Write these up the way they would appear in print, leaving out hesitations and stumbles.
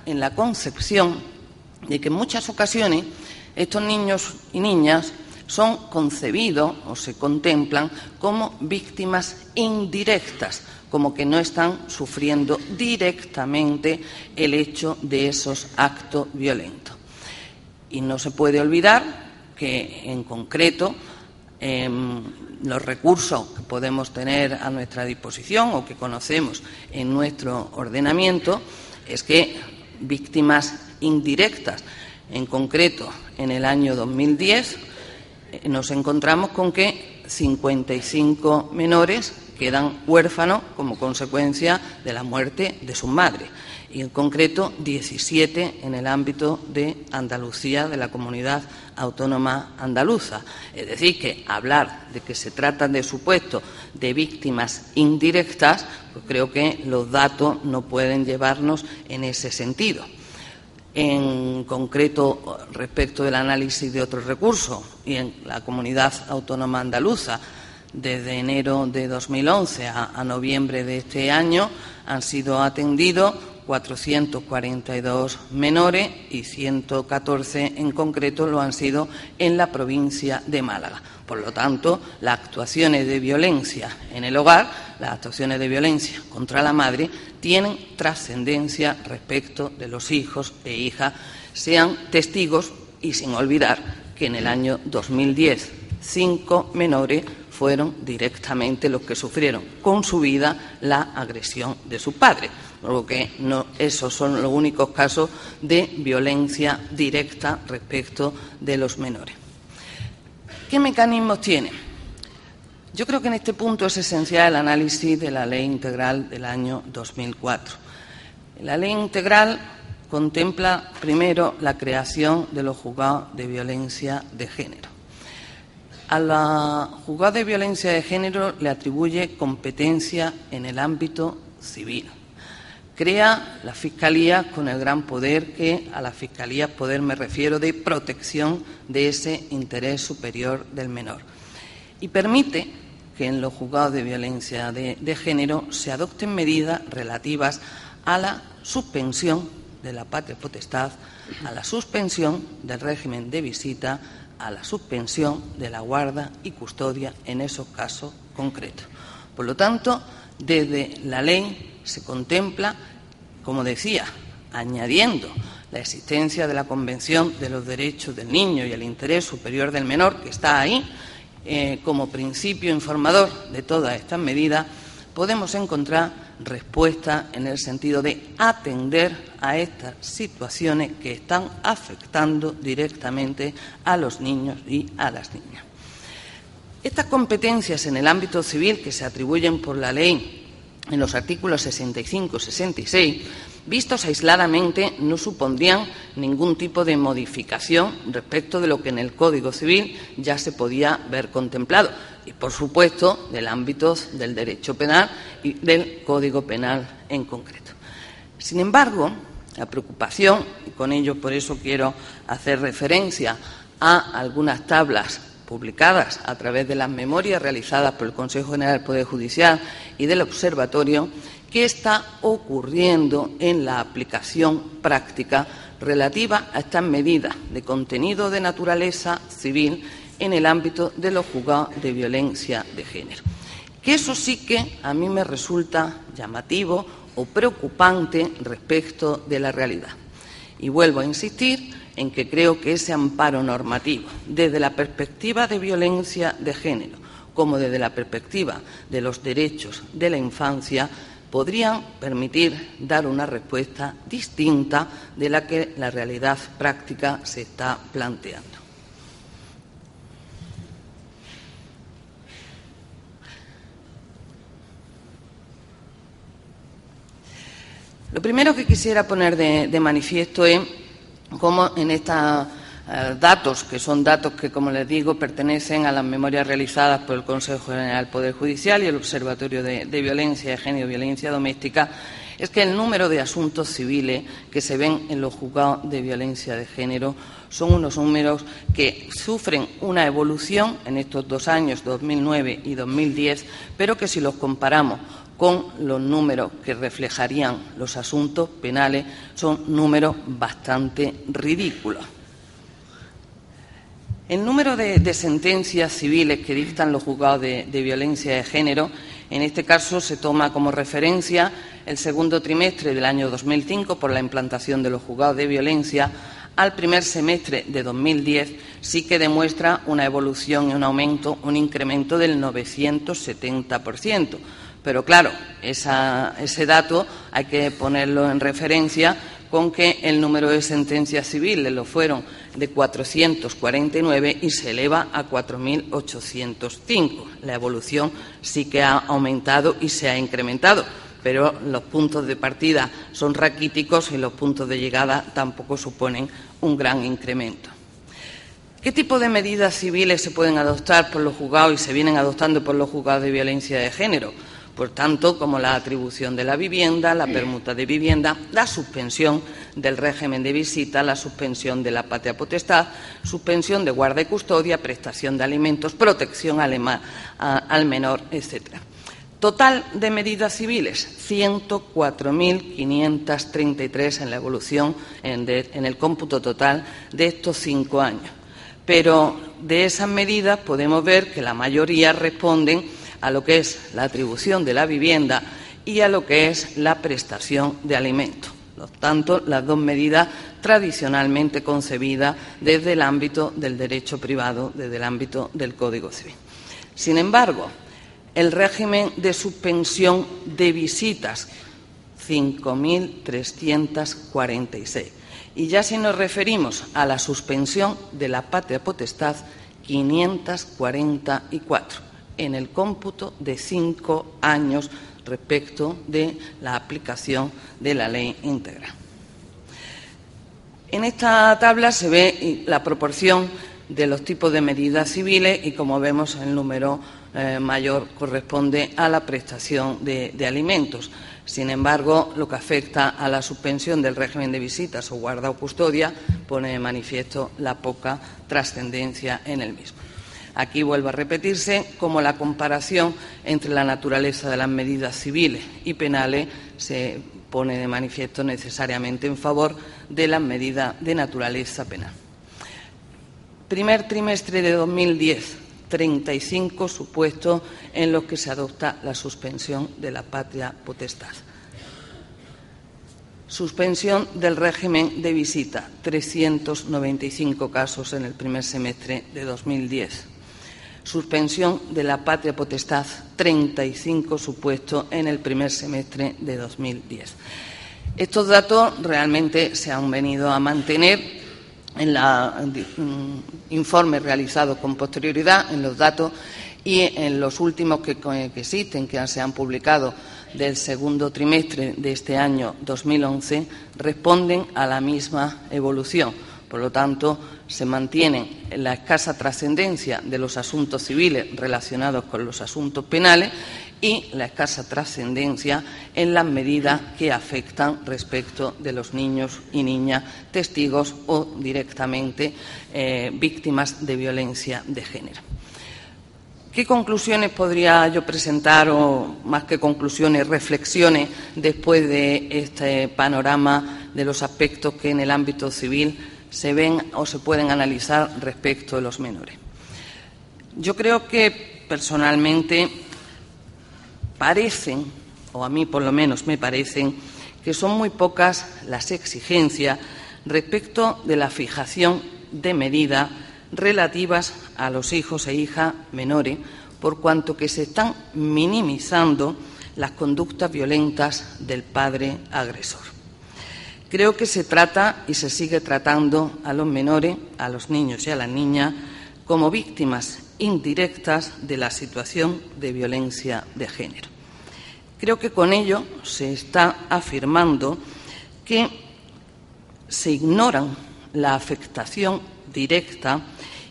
en la concepción de que en muchas ocasiones estos niños y niñas son concebidos o se contemplan como víctimas indirectas, como que no están sufriendo directamente el hecho de esos actos violentos. Y no se puede olvidar que, en concreto, los recursos que podemos tener a nuestra disposición o que conocemos en nuestro ordenamiento es que víctimas indirectas, en concreto en el año 2010, nos encontramos con que 55 menores quedan huérfanos como consecuencia de la muerte de sus madres, y en concreto 17 en el ámbito de Andalucía, de la comunidad autónoma andaluza. Es decir, que hablar de que se trata de supuestos de víctimas indirectas, pues creo que los datos no pueden llevarnos en ese sentido. En concreto, respecto del análisis de otros recursos, y en la comunidad autónoma andaluza, desde enero de 2011 a noviembre de este año, han sido atendidos 442 menores y 114 en concreto lo han sido en la provincia de Málaga. Por lo tanto, las actuaciones de violencia en el hogar, las actuaciones de violencia contra la madre, tienen trascendencia respecto de los hijos e hijas, sean testigos, y sin olvidar que en el año 2010 5 menores fueron directamente los que sufrieron con su vida la agresión de sus padres. Por lo que esos son los únicos casos de violencia directa respecto de los menores. ¿Qué mecanismos tiene? Yo creo que en este punto es esencial el análisis de la Ley Integral del año 2004. La Ley Integral contempla primero la creación de los juzgados de violencia de género. A la juzgado de violencia de género le atribuye competencia en el ámbito civil. Crea la Fiscalía con el gran poder que a la Fiscalía, poder me refiero, de protección de ese interés superior del menor. Y permite que en los juzgados de violencia de género se adopten medidas relativas a la suspensión de la patria potestad, a la suspensión del régimen de visita, a la suspensión de la guarda y custodia en esos casos concretos. Por lo tanto, desde la ley se contempla, como decía, añadiendo la existencia de la Convención de los Derechos del Niño y el Interés Superior del Menor, que está ahí, como principio informador de todas estas medidas, podemos encontrar respuesta en el sentido de atender a estas situaciones que están afectando directamente a los niños y a las niñas. Estas competencias en el ámbito civil que se atribuyen por la ley en los artículos 65 y 66, vistos aisladamente, no supondrían ningún tipo de modificación respecto de lo que en el Código Civil ya se podía ver contemplado y, por supuesto, del ámbito del derecho penal y del Código Penal en concreto. Sin embargo, la preocupación, y con ello por eso quiero hacer referencia a algunas tablas publicadas a través de las memorias realizadas por el Consejo General del Poder Judicial y del Observatorio, qué está ocurriendo en la aplicación práctica relativa a estas medidas de contenido de naturaleza civil en el ámbito de los juzgados de violencia de género. Que eso sí que a mí me resulta llamativo o preocupante respecto de la realidad. Y vuelvo a insistir en que creo que ese amparo normativo, desde la perspectiva de violencia de género como desde la perspectiva de los derechos de la infancia, podrían permitir dar una respuesta distinta de la que la realidad práctica se está planteando. Lo primero que quisiera poner de manifiesto es cómo en estos datos, que son datos que, como les digo, pertenecen a las memorias realizadas por el Consejo General del Poder Judicial y el Observatorio de Violencia de Género y Violencia Doméstica, es que el número de asuntos civiles que se ven en los juzgados de violencia de género son unos números que sufren una evolución en estos 2 años, 2009 y 2010, pero que si los comparamos con los números que reflejarían los asuntos penales, son números bastante ridículos. El número de sentencias civiles que dictan los juzgados de violencia de género, en este caso se toma como referencia el segundo trimestre del año 2005 por la implantación de los juzgados de violencia. Al primer semestre de 2010 sí que demuestra una evolución y un aumento, un incremento del 970%. Pero claro, ese dato hay que ponerlo en referencia con que el número de sentencias civiles lo fueron de 449 y se eleva a 4.805. La evolución sí que ha aumentado y se ha incrementado, pero los puntos de partida son raquíticos y los puntos de llegada tampoco suponen un gran incremento. ¿Qué tipo de medidas civiles se pueden adoptar por los juzgados y se vienen adoptando por los juzgados de violencia de género? Por tanto, como la atribución de la vivienda, la permuta de vivienda, la suspensión del régimen de visita, la suspensión de la patria potestad, suspensión de guarda y custodia, prestación de alimentos, protección al menor, etcétera. Total de medidas civiles, 104.533 en la evolución, en el cómputo total de estos 5 años. Pero de esas medidas podemos ver que la mayoría responden a lo que es la atribución de la vivienda y a lo que es la prestación de alimentos. Por tanto, las dos medidas tradicionalmente concebidas desde el ámbito del derecho privado, desde el ámbito del Código Civil. Sin embargo, el régimen de suspensión de visitas, 5.346. Y ya si nos referimos a la suspensión de la patria potestad, 544. En el cómputo de 5 años respecto de la aplicación de la ley integral. En esta tabla se ve la proporción de los tipos de medidas civiles y, como vemos, el número mayor corresponde a la prestación de alimentos. Sin embargo, lo que afecta a la suspensión del régimen de visitas o guarda o custodia pone de manifiesto la poca trascendencia en el mismo. Aquí vuelve a repetirse cómo la comparación entre la naturaleza de las medidas civiles y penales se pone de manifiesto necesariamente en favor de las medidas de naturaleza penal. Primer trimestre de 2010, 35 supuestos en los que se adopta la suspensión de la patria potestad. Suspensión del régimen de visita, 395 casos en el primer semestre de 2010. Suspensión de la patria potestad, 35 supuestos en el primer semestre de 2010. Estos datos realmente se han venido a mantener en los informes realizados con posterioridad, en los datos y en los últimos que existen, que se han publicado del segundo trimestre de este año 2011, responden a la misma evolución. Por lo tanto, se mantiene la escasa trascendencia de los asuntos civiles relacionados con los asuntos penales y la escasa trascendencia en las medidas que afectan respecto de los niños y niñas testigos o directamente víctimas de violencia de género. ¿Qué conclusiones podría yo presentar, o más que conclusiones, reflexiones, después de este panorama de los aspectos que en el ámbito civil se ven o se pueden analizar respecto de los menores? Yo creo que personalmente parecen, o a mí por lo menos me parecen, que son muy pocas las exigencias respecto de la fijación de medidas relativas a los hijos e hijas menores, por cuanto que se están minimizando las conductas violentas del padre agresor. Creo que se trata y se sigue tratando a los menores, a los niños y a las niñas, como víctimas indirectas de la situación de violencia de género. Creo que con ello se está afirmando que se ignoran la afectación directa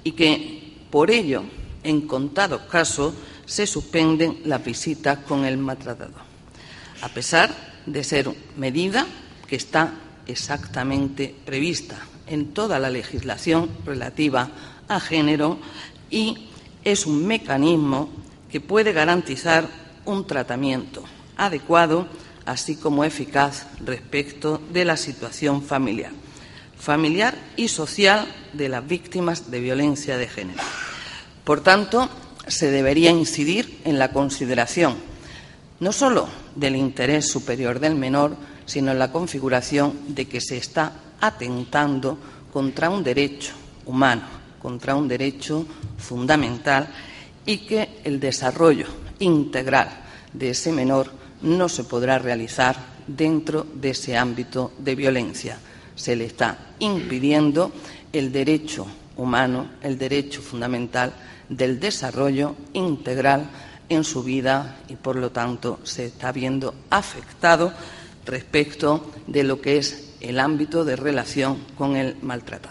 y que, por ello, en contados casos, se suspenden las visitas con el maltratador, a pesar de ser medida que está exactamente prevista en toda la legislación relativa a género y es un mecanismo que puede garantizar un tratamiento adecuado, así como eficaz respecto de la situación familiar y social de las víctimas de violencia de género. Por tanto, se debería incidir en la consideración no solo del interés superior del menor, sino en la configuración de que se está atentando contra un derecho humano, contra un derecho fundamental, y que el desarrollo integral de ese menor no se podrá realizar dentro de ese ámbito de violencia. Se le está impidiendo el derecho humano, el derecho fundamental del desarrollo integral en su vida y, por lo tanto, se está viendo afectado respecto de lo que es el ámbito de relación con el maltratador.